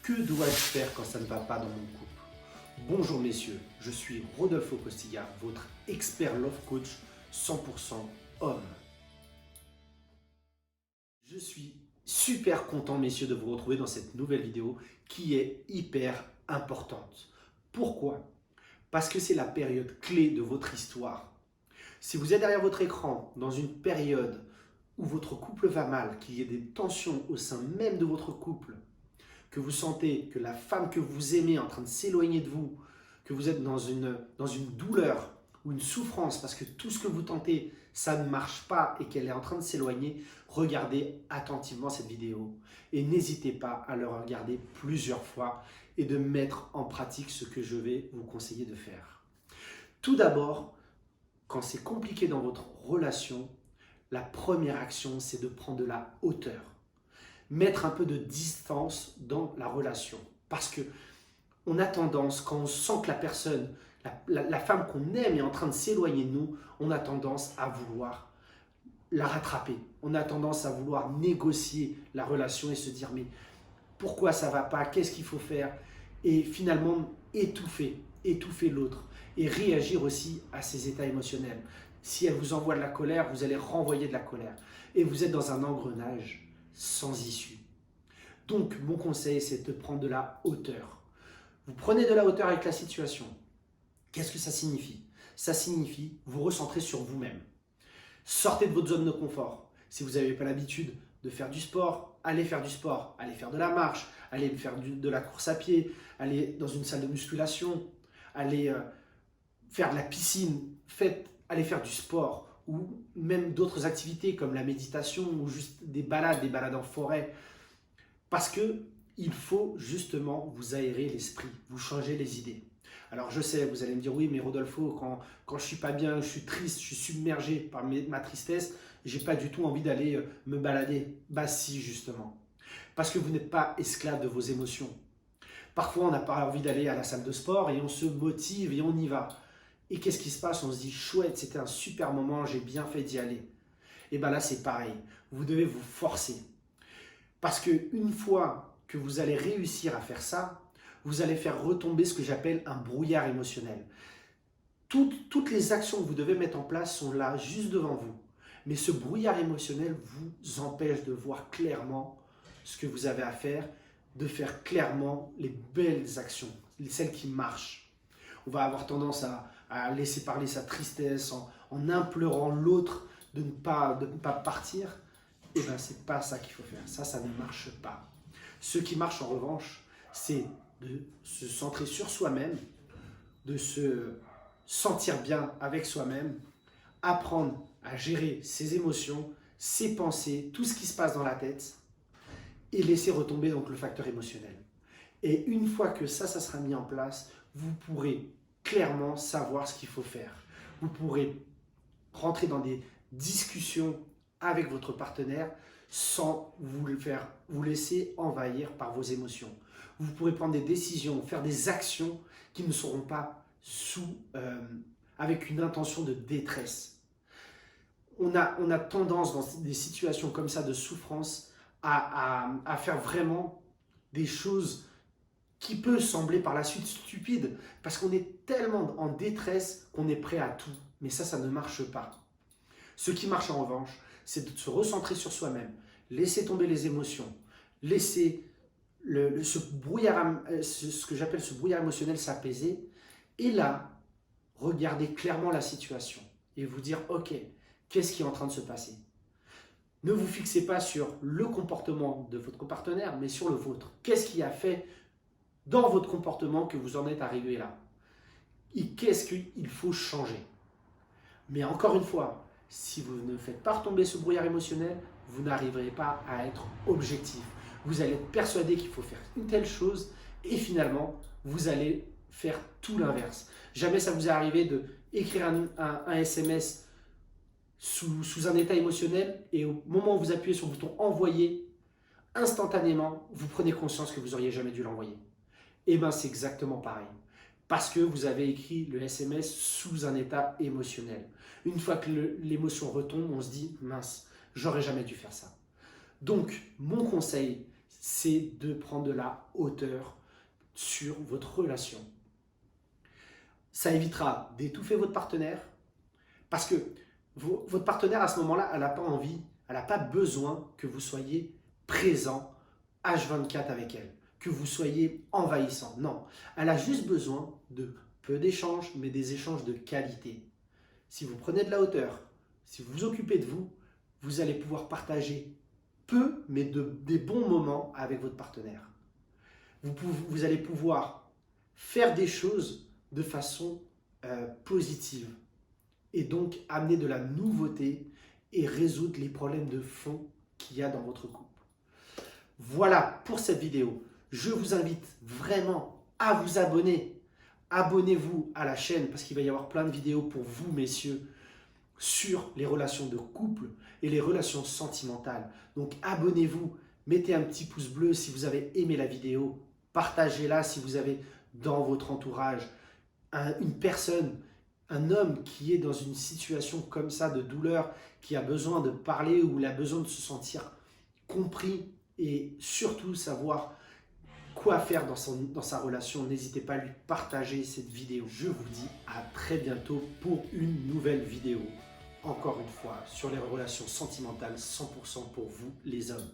Que dois-je faire quand ça ne va pas dans mon couple? Bonjour messieurs, je suis Rodolfo Costilla, votre expert love coach 100% homme. Je suis super content messieurs de vous retrouver dans cette nouvelle vidéo qui est hyper importante. Pourquoi? Parce que c'est la période clé de votre histoire. Si vous êtes derrière votre écran dans une période où votre couple va mal, qu'il y ait des tensions au sein même de votre couple, que vous sentez que la femme que vous aimez est en train de s'éloigner de vous, que vous êtes dans une douleur ou une souffrance parce que tout ce que vous tentez, ça ne marche pas et qu'elle est en train de s'éloigner, regardez attentivement cette vidéo et n'hésitez pas à le regarder plusieurs fois et de mettre en pratique ce que je vais vous conseiller de faire. Tout d'abord, quand c'est compliqué dans votre relation, la première action, c'est de prendre de la hauteur. Mettre un peu de distance dans la relation. Parce que on a tendance, quand on sent que la personne, la femme qu'on aime est en train de s'éloigner de nous, on a tendance à vouloir la rattraper. On a tendance à vouloir négocier la relation et se dire mais pourquoi ça ne va pas? Qu'est-ce qu'il faut faire? Et finalement étouffer l'autre et réagir aussi à ses états émotionnels. Si elle vous envoie de la colère, vous allez renvoyer de la colère. Et vous êtes dans un engrenage sans issue. Donc, mon conseil, c'est de prendre de la hauteur. Vous prenez de la hauteur avec la situation. Qu'est-ce que ça signifie? Ça signifie vous recentrer sur vous-même. Sortez de votre zone de confort. Si vous n'avez pas l'habitude de faire du sport, allez faire du sport, allez faire de la marche, allez faire de la course à pied, allez dans une salle de musculation, allez faire de la piscine, allez faire du sport ou même d'autres activités comme la méditation ou juste des balades en forêt. Parce qu'il faut justement vous aérer l'esprit, vous changer les idées. Alors je sais, vous allez me dire, oui, mais Rodolfo, quand je ne suis pas bien, je suis triste, je suis submergé par ma tristesse, je n'ai pas du tout envie d'aller me balader. Bah si, justement. Parce que vous n'êtes pas esclave de vos émotions. Parfois, on n'a pas envie d'aller à la salle de sport et on se motive et on y va. Et qu'est-ce qui se passe? On se dit, chouette, c'était un super moment, j'ai bien fait d'y aller. Et bien là, c'est pareil. Vous devez vous forcer. Parce qu'une fois que vous allez réussir à faire ça, vous allez faire retomber ce que j'appelle un brouillard émotionnel. Toutes les actions que vous devez mettre en place sont là, juste devant vous. Mais ce brouillard émotionnel vous empêche de voir clairement ce que vous avez à faire, de faire clairement les belles actions, celles qui marchent. On va avoir tendance à laisser parler sa tristesse en implorant l'autre de ne pas partir. Eh bien, ce n'est pas ça qu'il faut faire. Ça ne marche pas. Ce qui marche en revanche, c'est de se centrer sur soi-même, de se sentir bien avec soi-même, apprendre à gérer ses émotions, ses pensées, tout ce qui se passe dans la tête et laisser retomber donc le facteur émotionnel. Et une fois que ça sera mis en place, vous pourrez clairement savoir ce qu'il faut faire. Vous pourrez rentrer dans des discussions avec votre partenaire sans vous laisser envahir par vos émotions. Vous pourrez prendre des décisions, faire des actions qui ne seront pas avec une intention de détresse. On a tendance dans des situations comme ça de souffrance à faire vraiment des choses qui peuvent sembler par la suite stupides parce qu'on est tellement en détresse qu'on est prêt à tout. Mais ça ne marche pas. Ce qui marche en revanche, c'est de se recentrer sur soi-même, laisser tomber les émotions, laisser ce que j'appelle ce brouillard émotionnel s'apaiser, et là, regarder clairement la situation et vous dire, ok, qu'est-ce qui est en train de se passer? Ne vous fixez pas sur le comportement de votre partenaire, mais sur le vôtre. Qu'est-ce qui a fait dans votre comportement que vous en êtes arrivé là? Et qu'est-ce qu'il faut changer? Mais encore une fois, si vous ne faites pas retomber ce brouillard émotionnel, vous n'arriverez pas à être objectif. Vous allez être persuadé qu'il faut faire une telle chose et finalement, vous allez faire tout l'inverse. Jamais ça vous est arrivé d'écrire un SMS sous un état émotionnel et au moment où vous appuyez sur le bouton envoyer, instantanément, vous prenez conscience que vous n'auriez jamais dû l'envoyer. Et bien, c'est exactement pareil. Parce que vous avez écrit le SMS sous un état émotionnel. Une fois que l'émotion retombe, on se dit, mince, j'aurais jamais dû faire ça. Donc, mon conseil, c'est de prendre de la hauteur sur votre relation. Ça évitera d'étouffer votre partenaire parce que votre partenaire à ce moment-là, elle n'a pas envie, elle n'a pas besoin que vous soyez présent H24 avec elle, que vous soyez envahissant. Non, elle a juste besoin de peu d'échanges, mais des échanges de qualité. Si vous prenez de la hauteur, si vous vous occupez de vous, vous allez pouvoir partager peu, mais des bons moments avec votre partenaire. Vous allez pouvoir faire des choses de façon positive et donc amener de la nouveauté et résoudre les problèmes de fond qu'il y a dans votre couple. Voilà pour cette vidéo. Je vous invite vraiment à vous abonner. Abonnez-vous à la chaîne parce qu'il va y avoir plein de vidéos pour vous, messieurs, sur les relations de couple et les relations sentimentales. Donc abonnez-vous, mettez un petit pouce bleu si vous avez aimé la vidéo, partagez-la si vous avez dans votre entourage une personne, un homme qui est dans une situation comme ça de douleur, qui a besoin de parler ou il a besoin de se sentir compris et surtout savoir quoi faire dans sa relation. N'hésitez pas à lui partager cette vidéo. Je vous dis à très bientôt pour une nouvelle vidéo. Encore une fois, sur les relations sentimentales 100% pour vous les hommes.